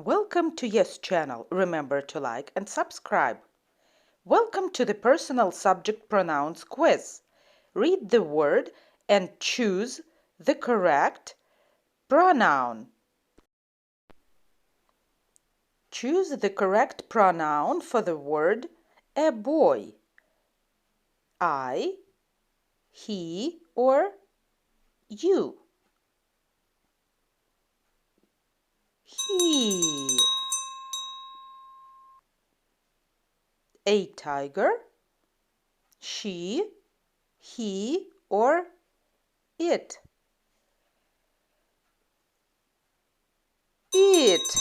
Welcome to Yes channel. Remember to like and subscribe. Welcome to the Personal Subject Pronouns Quiz. Read the word and choose the correct pronoun. Choose the correct pronoun for the word a boy. I, he, or you. He. A tiger. She, he, or it. It.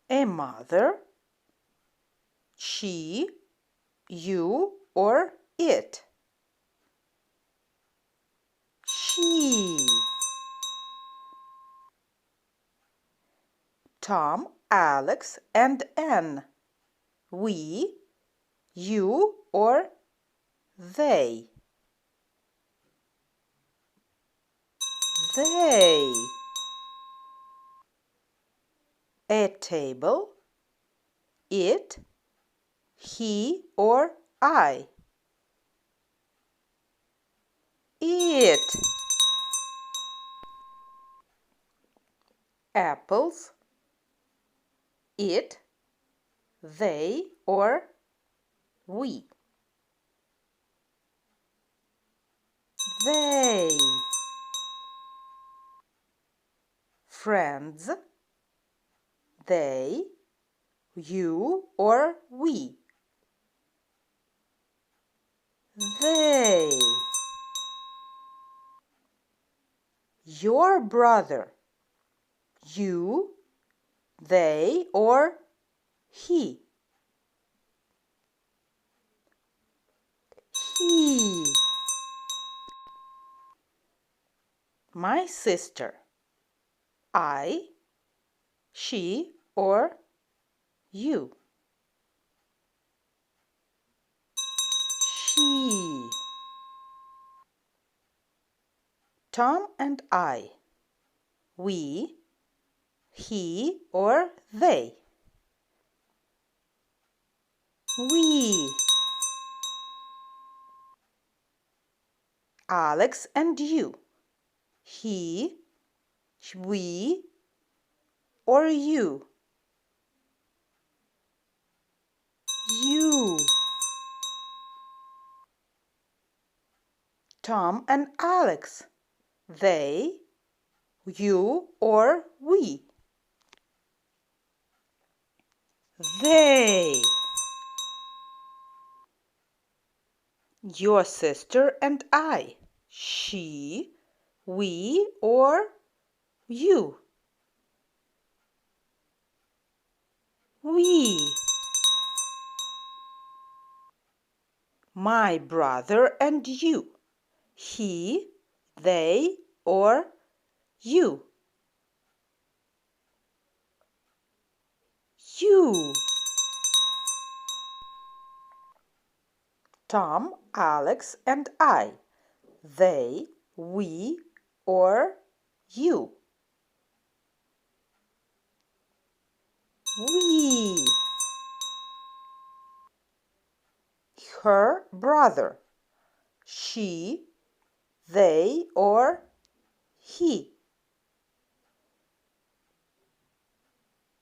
A mother. She, you, or it. She. Tom, Alex, and Anne. We, you, or they. They. A table. It, he, or I. It. Apples. It, they, or we. They. Friends. They, you, or we. They. Your brother. You, they, or he. He. My sister. I, she, or you. She. Tom and I. We, he, or they. We. Alex and you. He, we, or you. You. Tom and Alex. They, you, or we. They. Your sister and I. She, we, or you. We. My brother and you. He, they, or you. You. Tom, Alex, and I. They, we, or you. We. Her brother. She, they, or he.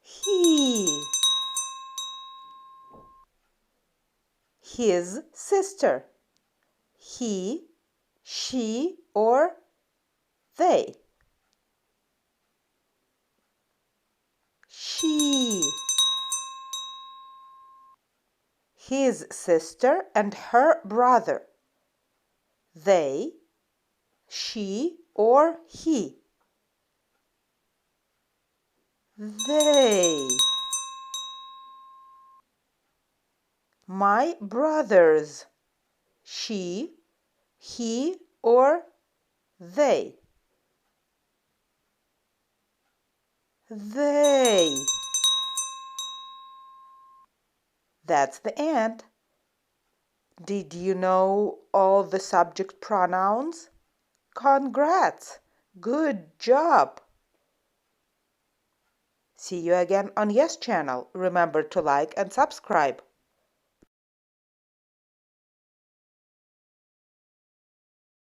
He. His sister. He, she, or they. She. His sister and her brother. They, she, or he. They. My brothers. She, he, or they. They. That's the end. Did you know all the subject pronouns? Congrats! Good job! See you again on Yes channel. Remember to like and subscribe.